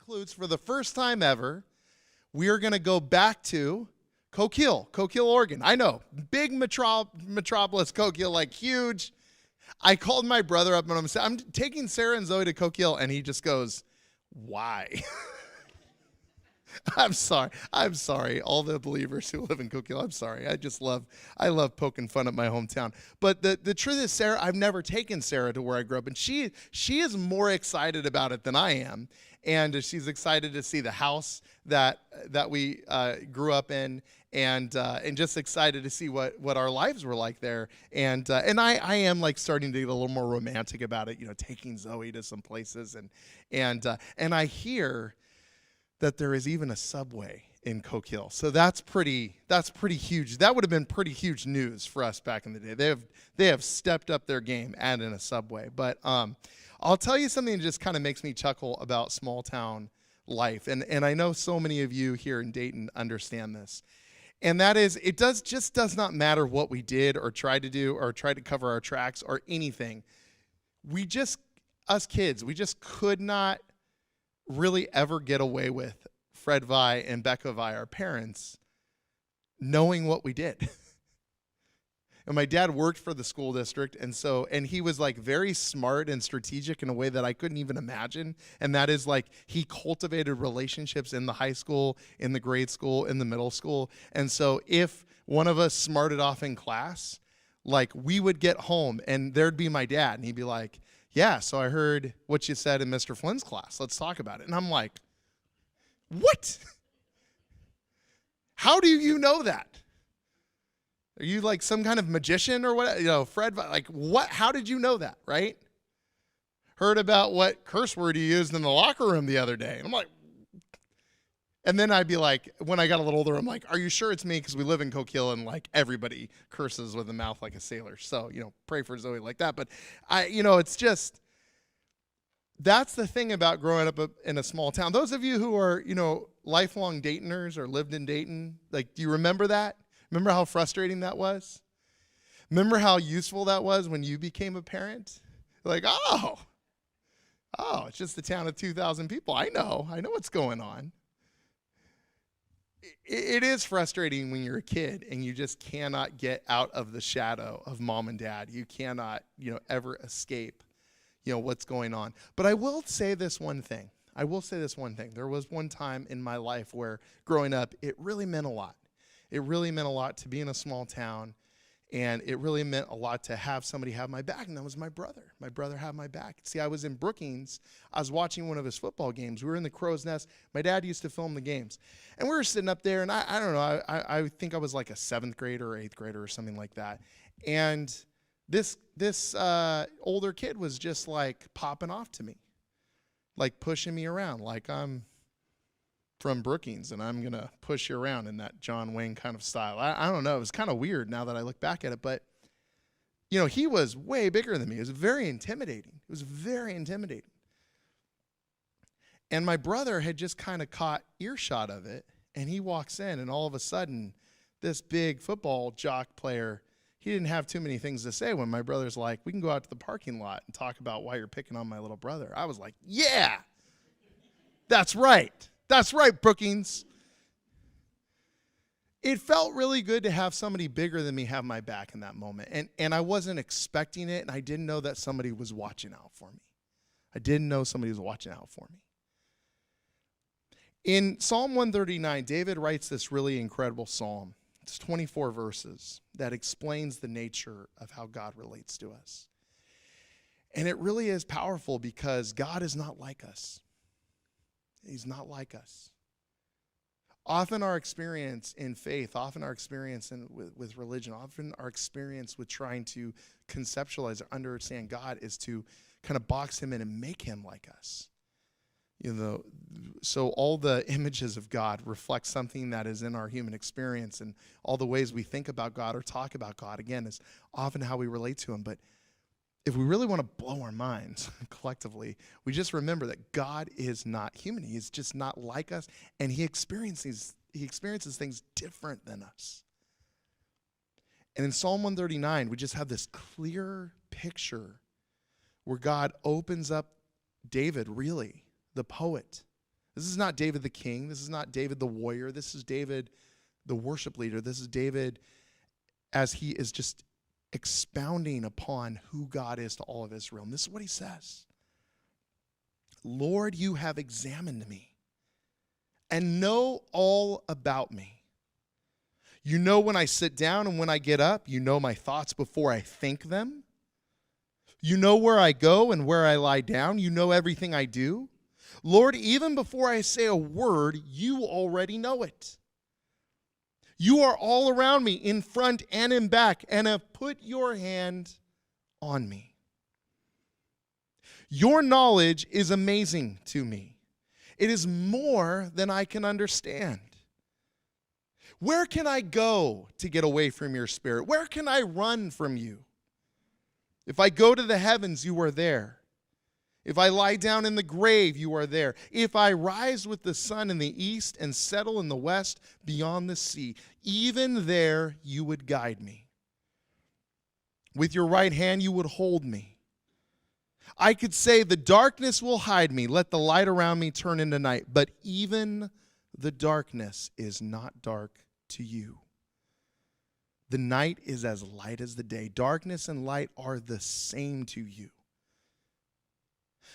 includes, for the first time ever, we are going to go back to Coquille, Oregon. I know, big metropolis, Coquille, like huge. I called my brother up and I'm taking Sarah and Zoe to Coquille, and he just goes, why? I'm sorry. All the believers who live in Coquille, I'm sorry. I love poking fun at my hometown. But the truth is, Sarah, I've never taken Sarah to where I grew up, and she is more excited about it than I am. And she's excited to see the house that we grew up in, and just excited to see what our lives were like there. And I am like starting to get a little more romantic about it, taking Zoe to some places, and I hear that there is even a Subway in Coquille. So that's pretty huge. That would have been pretty huge news for us back in the day. They have stepped up their game, adding a Subway. But I'll tell you something that just kind of makes me chuckle about small town life. And I know so many of you here in Dayton understand this. And that is, it just does not matter what we did or tried to do or tried to cover our tracks or anything. Us kids, we just could not really ever get away with Fred Vi and Becca Vi, our parents, knowing what we did. And my dad worked for the school district, and he was like very smart and strategic in a way that I couldn't even imagine. And that is like he cultivated relationships in the high school, in the grade school, in the middle school. And so if one of us smarted off in class, like we would get home and there'd be my dad, and he'd be like, yeah, so I heard what you said in Mr. Flynn's class. Let's talk about it. And I'm like, what? How do you know that? Are you like some kind of magician or what? Fred, like what? How did you know that, right? Heard about what curse word you used in the locker room the other day. And I'm like, and then I'd be like, when I got a little older, I'm like, are you sure it's me? Because we live in Coquille and like everybody curses with a mouth like a sailor. So, pray for Zoe like that. But it's just, that's the thing about growing up in a small town. Those of you who are, lifelong Daytoners or lived in Dayton, like, do you remember that? Remember how frustrating that was? Remember how useful that was when you became a parent? Like, oh, it's just a town of 2,000 people. I know what's going on. It is frustrating when you're a kid and you just cannot get out of the shadow of mom and dad. You cannot, ever escape, what's going on. But I will say this one thing. There was one time in my life where growing up, it really meant a lot. It really meant a lot to be in a small town, and it really meant a lot to have somebody have my back, and that was my brother. My brother had my back. See, I was in Brookings. I was watching one of his football games. We were in the Crow's Nest. My dad used to film the games. And we were sitting up there, and I don't know, I think I was like a 7th grader or 8th grader or something like that. And this older kid was just like popping off to me, like pushing me around, like I'm from Brookings and I'm going to push you around in that John Wayne kind of style. I don't know. It was kind of weird now that I look back at it, but he was way bigger than me. It was very intimidating. And my brother had just kind of caught earshot of it, and he walks in, and all of a sudden, this big football jock player, he didn't have too many things to say when my brother's like, we can go out to the parking lot and talk about why you're picking on my little brother. I was like, yeah, that's right. That's right, Brookings. It felt really good to have somebody bigger than me have my back in that moment. And I wasn't expecting it, and I didn't know that somebody was watching out for me. In Psalm 139, David writes this really incredible psalm. It's 24 verses that explains the nature of how God relates to us. And it really is powerful because God is not like us. He's not like us. Often our experience in faith, often our experience with religion, often our experience with trying to conceptualize or understand God is to kind of box him in and make him like us. So all the images of God reflect something that is in our human experience, and all the ways we think about God or talk about God, again, is often how we relate to him. But if we really want to blow our minds collectively, we just remember that God is not human. He's just not like us, and he experiences things different than us. And in Psalm 139, we just have this clear picture where God opens up David, really, the poet, This is not David the king. This is not David the warrior. This is David the worship leader. This is David as he is just expounding upon who God is to all of Israel. And this is what he says. Lord, you have examined me and know all about me. You know when I sit down and when I get up. You know my thoughts before I think them. You know where I go and where I lie down. You know everything I do. Lord, even before I say a word, you already know it. You are all around me, in front and in back, and have put your hand on me. Your knowledge is amazing to me. It is more than I can understand. Where can I go to get away from your spirit? Where can I run from you? If I go to the heavens, you are there. If I lie down in the grave, you are there. If I rise with the sun in the east and settle in the west beyond the sea, even there you would guide me. With your right hand you would hold me. I could say the darkness will hide me. Let the light around me turn into night. But even the darkness is not dark to you. The night is as light as the day. Darkness and light are the same to you.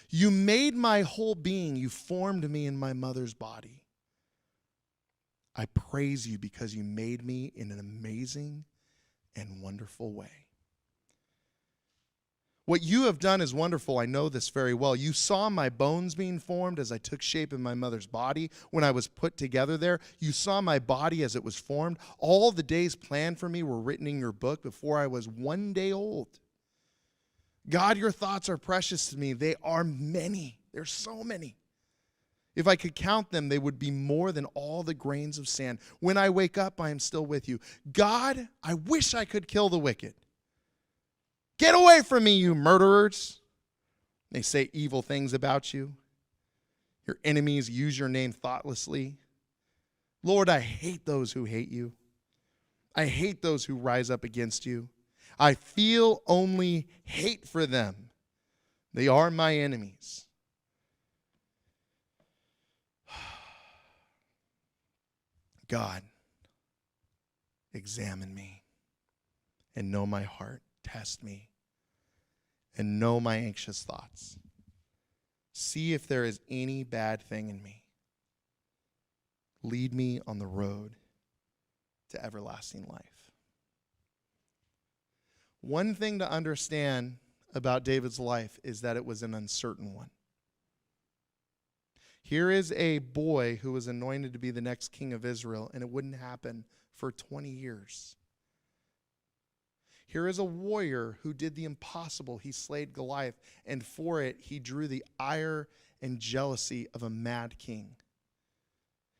You made my whole being. You formed me in my mother's body. I praise you because you made me in an amazing and wonderful way. What you have done is wonderful. I know this very well. You saw my bones being formed as I took shape in my mother's body. When I was put together there, you saw my body as it was formed. All the days planned for me were written in your book before I was 1 day old. God, your thoughts are precious to me. They are many. There's so many. If I could count them, they would be more than all the grains of sand. When I wake up, I am still with you. God, I wish I could kill the wicked. Get away from me, you murderers. They say evil things about you. Your enemies use your name thoughtlessly. Lord, I hate those who hate you. I hate those who rise up against you. I feel only hate for them. They are my enemies. God, examine me and know my heart. Test me and know my anxious thoughts. See if there is any bad thing in me. Lead me on the road to everlasting life. One thing to understand about David's life is that it was an uncertain one. Here is a boy who was anointed to be the next king of Israel, and it wouldn't happen for 20 years. Here is a warrior who did the impossible. He slayed Goliath, and for it, he drew the ire and jealousy of a mad king.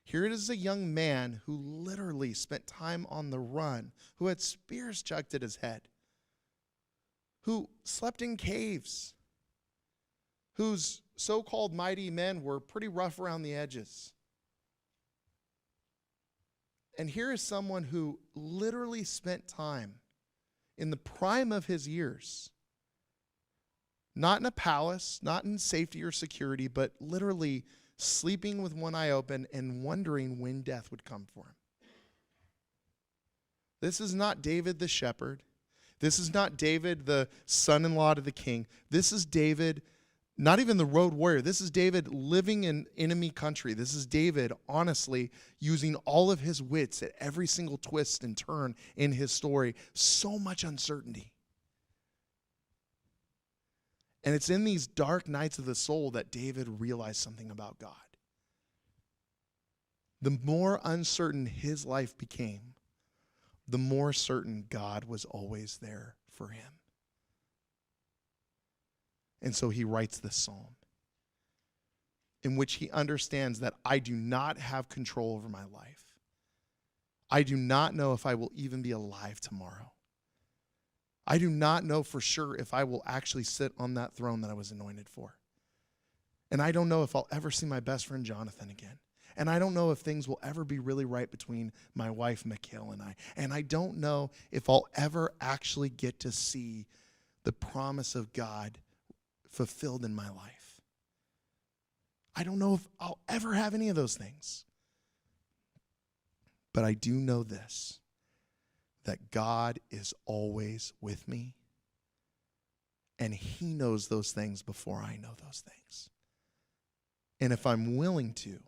Here it is a young man who literally spent time on the run, who had spears chucked at his head, who slept in caves, whose so-called mighty men were pretty rough around the edges. And here is someone who literally spent time in the prime of his years, not in a palace, not in safety or security, but literally sleeping with one eye open and wondering when death would come for him. This is not David the shepherd. This is not David the son-in-law to the king. This is David, not even the road warrior. This is David living in enemy country. This is David, honestly, using all of his wits at every single twist and turn in his story. So much uncertainty. And it's in these dark nights of the soul that David realized something about God. The more uncertain his life became, the more certain God was always there for him. And so he writes this psalm in which he understands that I do not have control over my life. I do not know if I will even be alive tomorrow. I do not know for sure if I will actually sit on that throne that I was anointed for. And I don't know if I'll ever see my best friend Jonathan again. And I don't know if things will ever be really right between my wife, Mikhail, and I. And I don't know if I'll ever actually get to see the promise of God fulfilled in my life. I don't know if I'll ever have any of those things. But I do know this, that God is always with me, and he knows those things before I know those things. And if I'm willing to,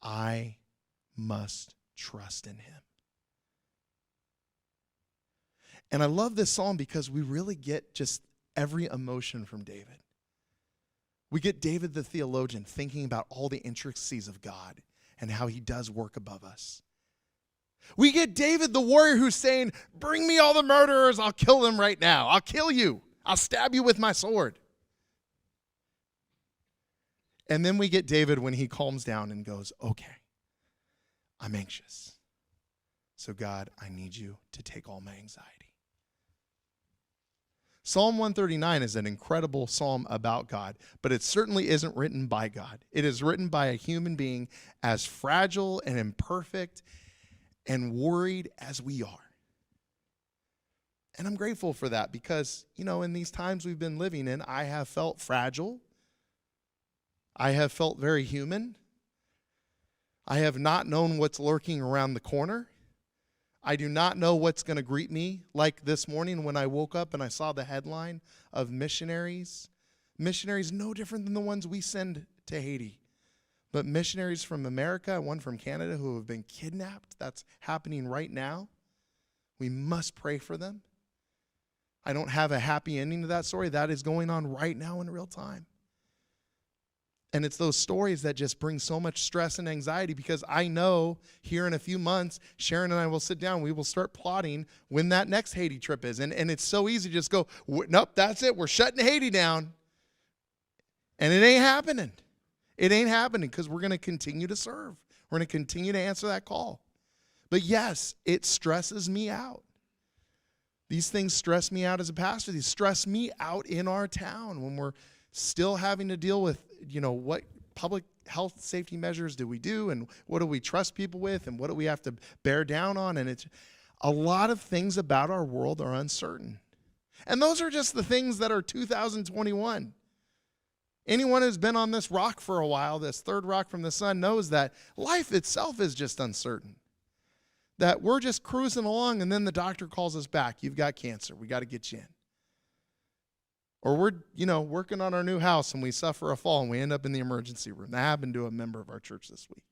I must trust in him. And I love this psalm because we really get just every emotion from David. We get David the theologian thinking about all the intricacies of God and how he does work above us. We get David the warrior who's saying, bring me all the murderers, I'll kill them right now. I'll kill you. I'll stab you with my sword. And then we get David when he calms down and goes, okay, I'm anxious. So God, I need you to take all my anxiety. Psalm 139 is an incredible psalm about God, but it certainly isn't written by God. It is written by a human being as fragile and imperfect and worried as we are. And I'm grateful for that because, in these times we've been living in, I have felt fragile. I have felt very human. I have not known what's lurking around the corner. I do not know what's going to greet me, like this morning when I woke up and I saw the headline of missionaries. Missionaries no different than the ones we send to Haiti. But missionaries from America, one from Canada, who have been kidnapped. That's happening right now. We must pray for them. I don't have a happy ending to that story. That is going on right now in real time. And it's those stories that just bring so much stress and anxiety because I know here in a few months, Sharon and I will sit down. We will start plotting when that next Haiti trip is. And it's so easy to just go, nope, that's it. We're shutting Haiti down. And it ain't happening. It ain't happening because we're going to continue to serve. We're going to continue to answer that call. But yes, it stresses me out. These things stress me out as a pastor. These stress me out in our town when we're still having to deal with, what public health safety measures do we do and what do we trust people with and what do we have to bear down on? And it's a lot of things about our world are uncertain. And those are just the things that are 2021. Anyone who's been on this rock for a while, this third rock from the sun, knows that life itself is just uncertain. That we're just cruising along and then the doctor calls us back. You've got cancer. We got to get you in. Or we're, working on our new house and we suffer a fall and we end up in the emergency room. That happened to a member of our church this week.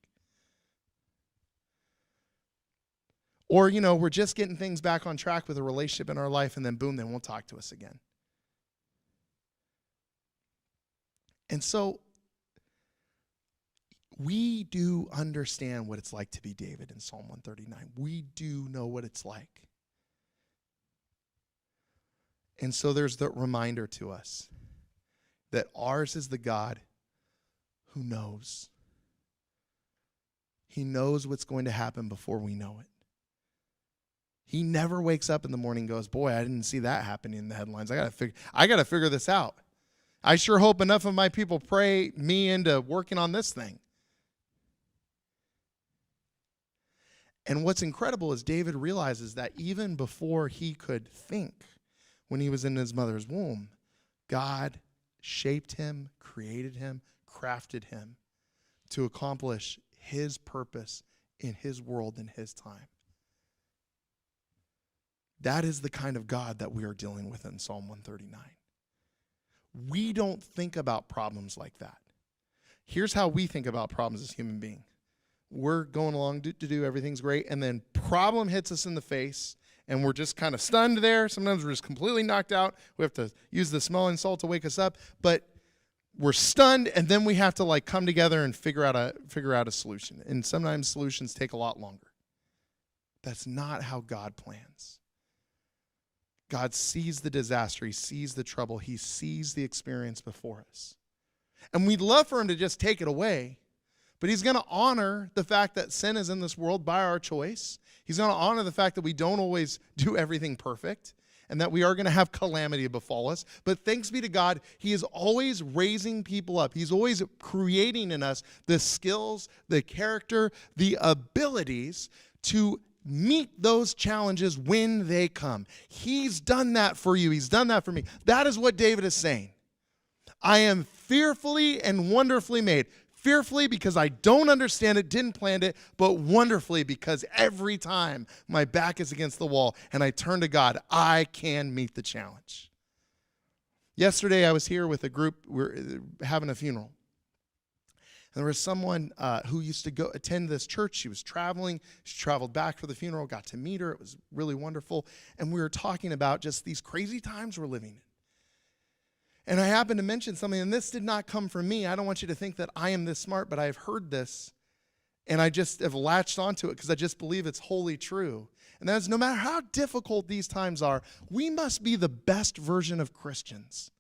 Or, we're just getting things back on track with a relationship in our life and then boom, they won't talk to us again. And so we do understand what it's like to be David in Psalm 139. We do know what it's like. And so there's the reminder to us that ours is the God who knows. He knows what's going to happen before we know it. He never wakes up in the morning and goes, boy, I didn't see that happening in the headlines. I got to figure this out. I sure hope enough of my people pray me into working on this thing. And what's incredible is David realizes that even before he could think, when he was in his mother's womb, God shaped him, created him, crafted him to accomplish his purpose in his world in his time. That is the kind of God that we are dealing with in Psalm 139. We don't think about problems like that. Here's how we think about problems as human beings. We're going along to do everything's great, and then problem hits us in the face, and we're just kind of stunned there. Sometimes we're just completely knocked out. We have to use the smelling salt to wake us up, but we're stunned, and then we have to come together and figure out a solution. And sometimes solutions take a lot longer. That's not how God plans. God sees the disaster. He sees the trouble. He sees the experience before us. And we'd love for him to just take it away, but he's going to honor the fact that sin is in this world by our choice. He's going to honor the fact that we don't always do everything perfect and that we are going to have calamity befall us. But thanks be to God, he is always raising people up. He's always creating in us the skills, the character, the abilities to meet those challenges when they come. He's done that for you. He's done that for me. That is what David is saying. I am fearfully and wonderfully made. Fearfully because I don't understand it, didn't plan it, but wonderfully because every time my back is against the wall and I turn to God, I can meet the challenge. Yesterday I was here with a group, we're having a funeral. And there was someone who used to go attend this church. She was traveling. She traveled back for the funeral, got to meet her. It was really wonderful. And we were talking about just these crazy times we're living in. And I happened to mention something, and this did not come from me. I don't want you to think that I am this smart, but I have heard this, and I just have latched onto it because I just believe it's wholly true. And that is, no matter how difficult these times are, we must be the best version of Christians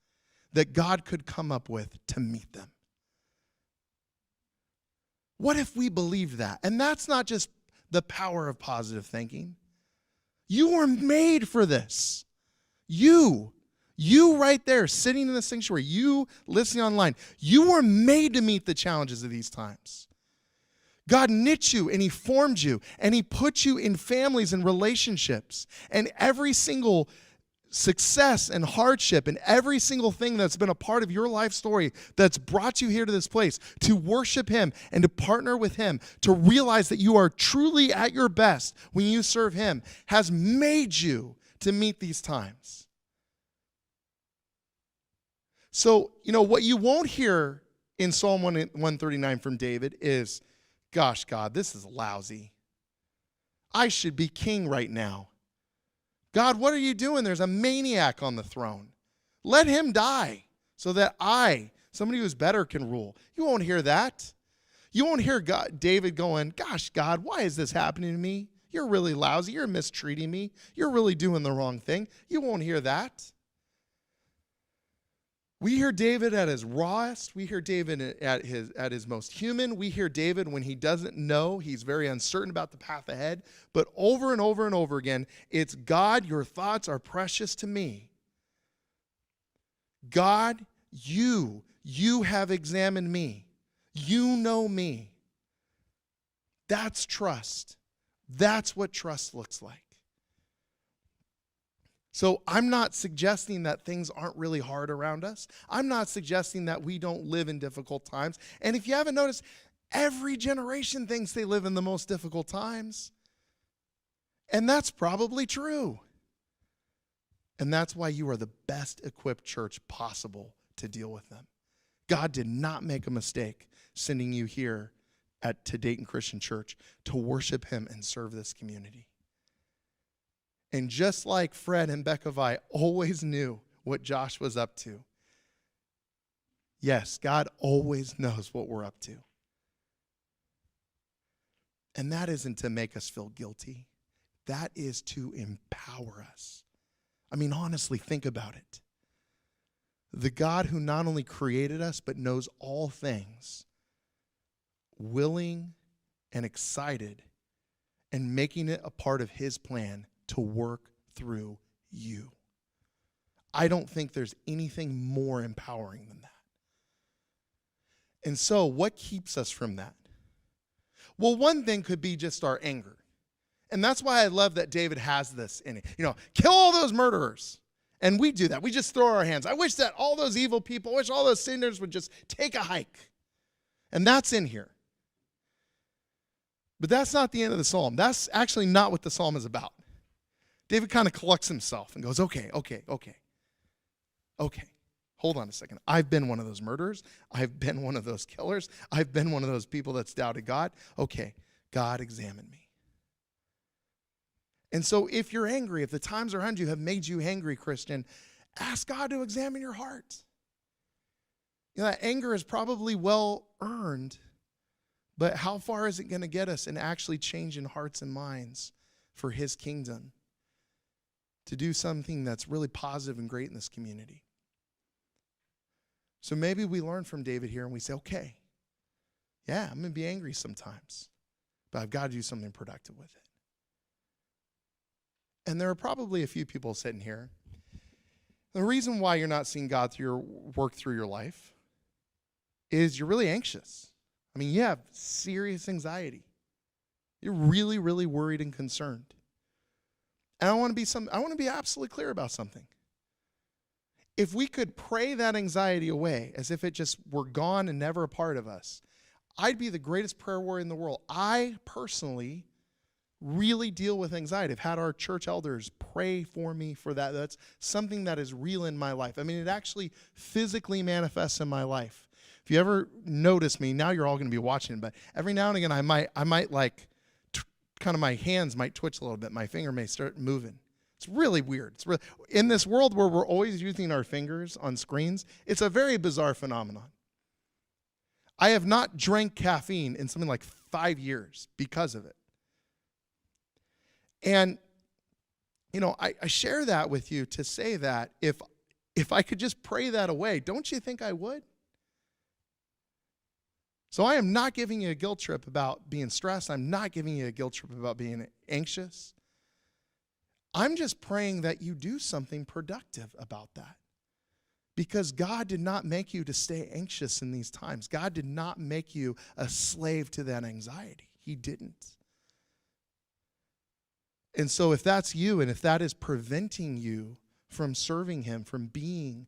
that God could come up with to meet them. What if we believed that? And that's not just the power of positive thinking. You were made for this. You right there, sitting in the sanctuary, you listening online, you were made to meet the challenges of these times. God knit you and he formed you and he put you in families and relationships. And every single success and hardship and every single thing that's been a part of your life story that's brought you here to this place to worship him and to partner with him, to realize that you are truly at your best when you serve him, has made you to meet these times. So, what you won't hear in Psalm 139 from David is, gosh, God, this is lousy. I should be king right now. God, what are you doing? There's a maniac on the throne. Let him die so that somebody who's better, can rule. You won't hear that. You won't hear David going, gosh, God, why is this happening to me? You're really lousy. You're mistreating me. You're really doing the wrong thing. You won't hear that. We hear David at his rawest. We hear David at his most human. We hear David when he doesn't know. He's very uncertain about the path ahead. But over and over and over again, it's, God, your thoughts are precious to me. God, you have examined me. You know me. That's trust. That's what trust looks like. So I'm not suggesting that things aren't really hard around us. I'm not suggesting that we don't live in difficult times. And if you haven't noticed, every generation thinks they live in the most difficult times. And that's probably true. And that's why you are the best equipped church possible to deal with them. God did not make a mistake sending you here to Dayton Christian Church to worship him and serve this community. And just like Fred and Becca Vi always knew what Josh was up to, yes, God always knows what we're up to. And that isn't to make us feel guilty. That is to empower us. I mean, honestly, think about it. The God who not only created us, but knows all things, willing and excited and making it a part of his plan to work through you. I don't think there's anything more empowering than that. And so, what keeps us from that? Well, one thing could be just our anger. And that's why I love that David has this in it. Kill all those murderers. And we do that. We just throw our hands. I wish that all those evil people, I wish all those sinners would just take a hike. And that's in here. But that's not the end of the psalm. That's actually not what the psalm is about. David kind of collects himself and goes, okay. Hold on a second. I've been one of those murderers. I've been one of those killers. I've been one of those people that's doubted God. Okay, God, examine me. And so if you're angry, if the times around you have made you angry, Christian, ask God to examine your heart. That anger is probably well earned, but how far is it going to get us in actually changing hearts and minds for his kingdom, to do something that's really positive and great in this community? So maybe we learn from David here and we say, okay, yeah, I'm going to be angry sometimes, but I've got to do something productive with it. And there are probably a few people sitting here. The reason why you're not seeing God work through your life is you're really anxious. I mean, you have serious anxiety. You're really, really worried and concerned. And I want to be absolutely clear about something. If we could pray that anxiety away as if it just were gone and never a part of us, I'd be the greatest prayer warrior in the world. I personally really deal with anxiety. I've had our church elders pray for me for that. That's something that is real in my life. I mean, it actually physically manifests in my life. If you ever notice me, now you're all going to be watching, but every now and again I might like kind of my hands might twitch a little bit. My finger may start moving. It's really weird. It's really, in this world where we're always using our fingers on screens, it's a very bizarre phenomenon. I have not drank caffeine in something like 5 years because of it. And, you know, I share that with you to say that if I could just pray that away, don't you think I would? So I am not giving you a guilt trip about being stressed. I'm not giving you a guilt trip about being anxious. I'm just praying that you do something productive about that. Because God did not make you to stay anxious in these times. God did not make you a slave to that anxiety. He didn't. And so if that's you, and if that is preventing you from serving him, from being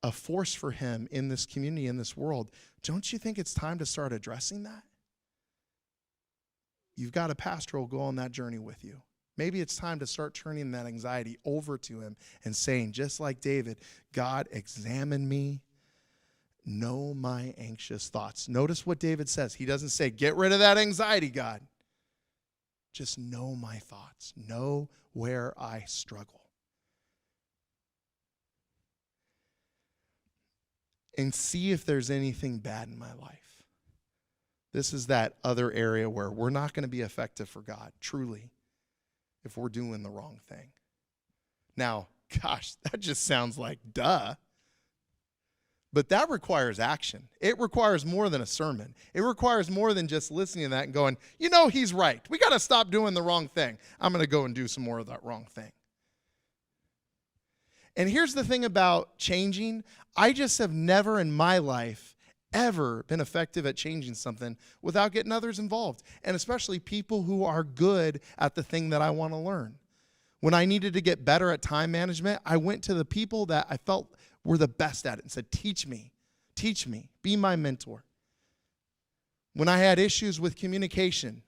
a force for him in this community, in this world, don't you think it's time to start addressing that? You've got a pastor who will go on that journey with you. Maybe it's time to start turning that anxiety over to him and saying, just like David, God, examine me, know my anxious thoughts. Notice what David says. He doesn't say, get rid of that anxiety, God. Just know my thoughts. Know where I struggle. And see if there's anything bad in my life. This is that other area where we're not going to be effective for God, truly, if we're doing the wrong thing. Now, gosh, that just sounds like duh. But that requires action. It requires more than a sermon. It requires more than just listening to that and going, you know, he's right. We got to stop doing the wrong thing. I'm going to go and do some more of that wrong thing. And here's the thing about changing. I just have never in my life ever been effective at changing something without getting others involved, and especially people who are good at the thing that I want to learn. When I needed to get better at time management, I went to the people that I felt were the best at it and said, teach me, be my mentor. When I had issues with communication,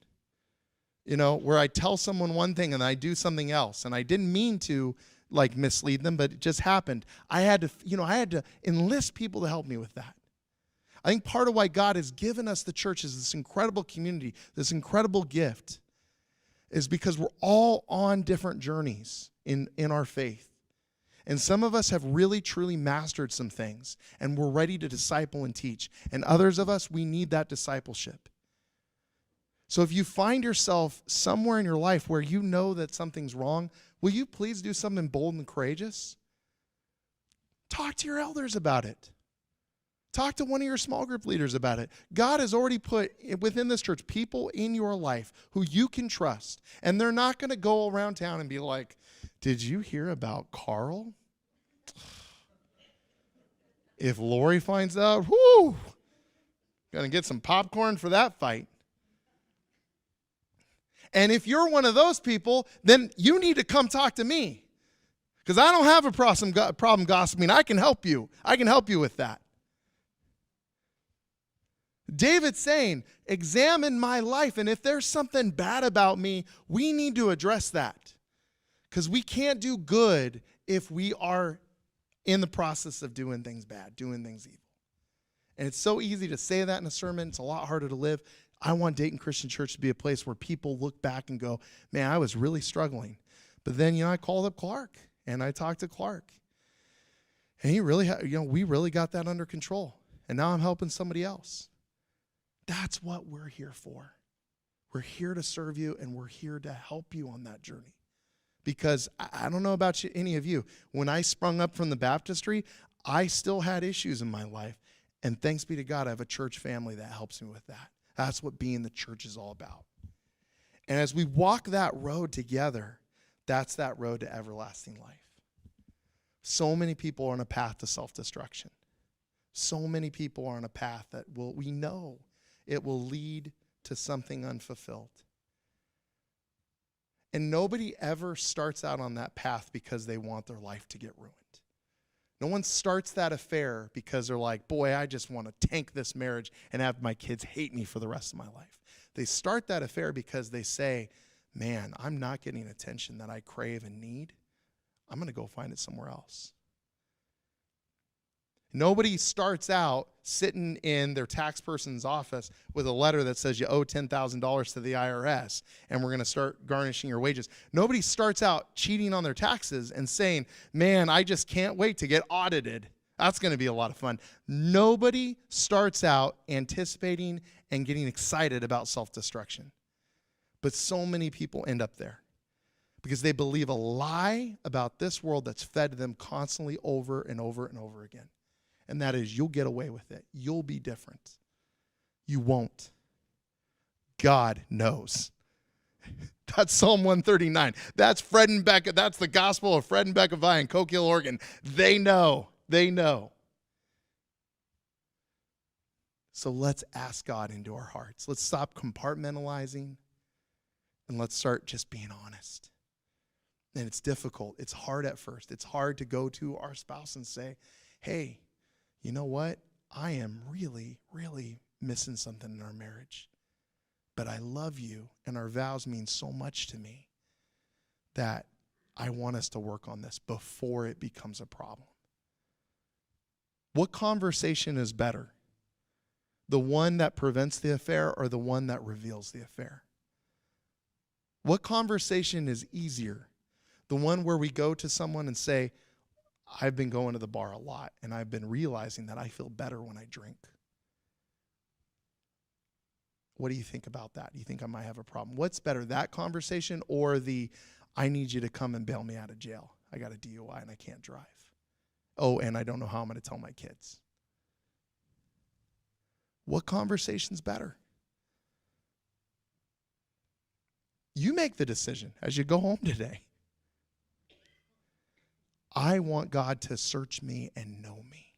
you know, where I tell someone one thing and I do something else, and I didn't mean to like mislead them, but it just happened. I had to enlist people to help me with that. I think part of why God has given us the church is this incredible community, this incredible gift, is because we're all on different journeys in our faith. And some of us have really, truly mastered some things, and we're ready to disciple and teach. And others of us, we need that discipleship. So if you find yourself somewhere in your life where you know that something's wrong, will you please do something bold and courageous? Talk to your elders about it. Talk to one of your small group leaders about it. God has already put within this church people in your life who you can trust. And they're not going to go around town and be like, did you hear about Carl? If Lori finds out, whoo, going to get some popcorn for that fight. And if you're one of those people, then you need to come talk to me. Because I don't have a problem gossiping. I can help you. I can help you with that. David's saying, examine my life, and if there's something bad about me, we need to address that. Because we can't do good if we are in the process of doing things bad, doing things evil. And it's so easy to say that in a sermon. It's a lot harder to live. I want Dayton Christian Church to be a place where people look back and go, man, I was really struggling. But then, I called up Clark, and I talked to Clark. And he really, we really got that under control. And now I'm helping somebody else. That's what we're here for. We're here to serve you, and we're here to help you on that journey. Because I don't know about any of you. When I sprung up from the baptistry, I still had issues in my life. And thanks be to God, I have a church family that helps me with that. That's what being the church is all about. And as we walk that road together, that's that road to everlasting life. So many people are on a path to self-destruction. So many people are on a path that we know it will lead to something unfulfilled. And nobody ever starts out on that path because they want their life to get ruined. No one starts that affair because they're like, boy, I just want to tank this marriage and have my kids hate me for the rest of my life. They start that affair because they say, man, I'm not getting attention that I crave and need. I'm going to go find it somewhere else. Nobody starts out sitting in their tax person's office with a letter that says you owe $10,000 to the IRS and we're going to start garnishing your wages. Nobody starts out cheating on their taxes and saying, man, I just can't wait to get audited. That's going to be a lot of fun. Nobody starts out anticipating and getting excited about self-destruction. But so many people end up there because they believe a lie about this world that's fed to them constantly over and over and over again. And that is, you'll get away with it. You'll be different. You won't. God knows. That's Psalm 139. That's Fred and Becca. That's the gospel of Fred and Becca Vi in Coke Hill, Oregon. They know. They know. So let's ask God into our hearts. Let's stop compartmentalizing and let's start just being honest. And it's difficult. It's hard at first. It's hard to go to our spouse and say, hey, you know what? I am really, really missing something in our marriage. But I love you, and our vows mean so much to me that I want us to work on this before it becomes a problem. What conversation is better? The one that prevents the affair or the one that reveals the affair? What conversation is easier? The one where we go to someone and say, I've been going to the bar a lot, and I've been realizing that I feel better when I drink. What do you think about that? Do you think I might have a problem? What's better, that conversation or the, I need you to come and bail me out of jail. I got a DUI and I can't drive. Oh, and I don't know how I'm going to tell my kids. What conversation's better? You make the decision as you go home today. I want God to search me and know me.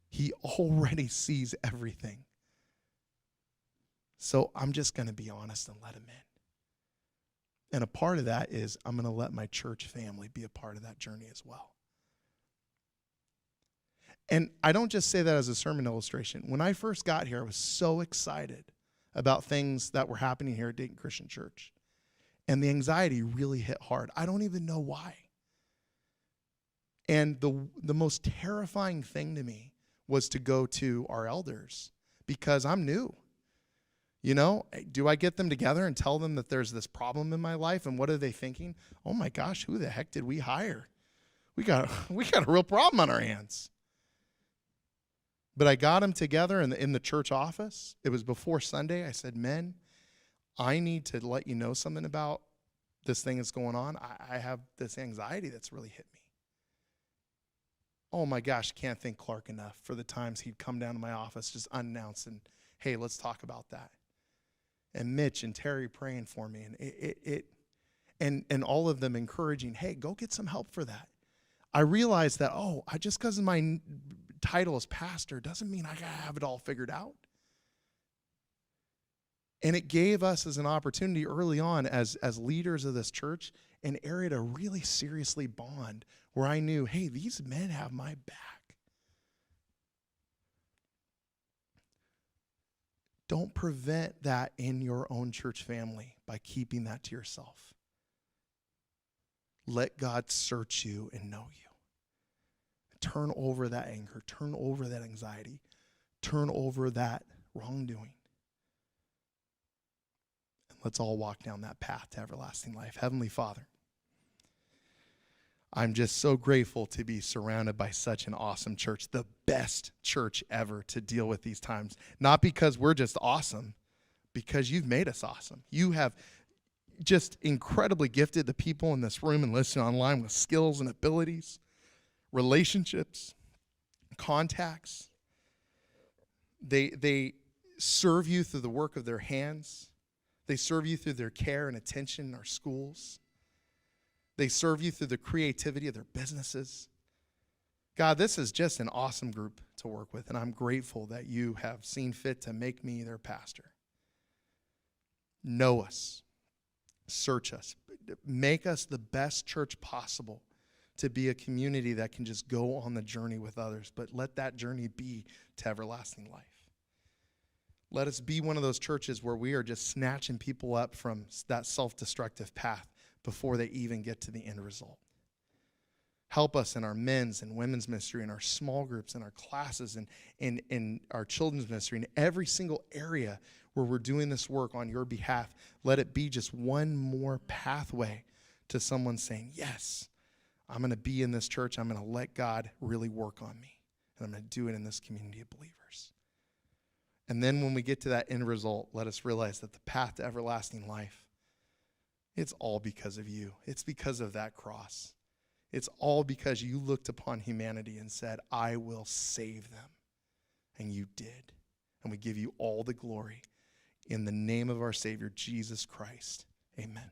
He already sees everything. So I'm just going to be honest and let him in. And a part of that is I'm going to let my church family be a part of that journey as well. And I don't just say that as a sermon illustration. When I first got here, I was so excited about things that were happening here at Dayton Christian Church. And the anxiety really hit hard. I don't even know why. And the most terrifying thing to me was to go to our elders because I'm new. You know, do I get them together and tell them that there's this problem in my life? And what are they thinking? Oh my gosh, who the heck did we hire? We got a real problem on our hands. But I got them together in the church office. It was before Sunday. I said, men, I need to let you know something about this thing that's going on. I have this anxiety that's really hit me. Oh my gosh, can't thank Clark enough for the times he'd come down to my office just unannounced and, hey, let's talk about that. And Mitch and Terry praying for me and all of them encouraging, hey, go get some help for that. I realized that, just because of my title as pastor doesn't mean I gotta have it all figured out. And it gave us as an opportunity early on as leaders of this church an area to really seriously bond where I knew, hey, these men have my back. Don't prevent that in your own church family by keeping that to yourself. Let God search you and know you. Turn over that anger. Turn over that anxiety. Turn over that wrongdoing. And let's all walk down that path to everlasting life. Heavenly Father, I'm just so grateful to be surrounded by such an awesome church, the best church ever to deal with these times. Not because we're just awesome, because you've made us awesome. You have just incredibly gifted the people in this room and listening online with skills and abilities, relationships, contacts. They serve you through the work of their hands. They serve you through their care and attention in our schools. They serve you through the creativity of their businesses. God, this is just an awesome group to work with, and I'm grateful that you have seen fit to make me their pastor. Know us. Search us. Make us the best church possible to be a community that can just go on the journey with others, but let that journey be to everlasting life. Let us be one of those churches where we are just snatching people up from that self-destructive path before they even get to the end result. Help us in our men's and women's ministry, in our small groups, in our classes, and in our children's ministry, in every single area where we're doing this work on your behalf. Let it be just one more pathway to someone saying, yes, I'm going to be in this church. I'm going to let God really work on me. And I'm going to do it in this community of believers. And then when we get to that end result, let us realize that the path to everlasting life, it's all because of you. It's because of that cross. It's all because you looked upon humanity and said, I will save them. And you did. And we give you all the glory in the name of our Savior, Jesus Christ. Amen.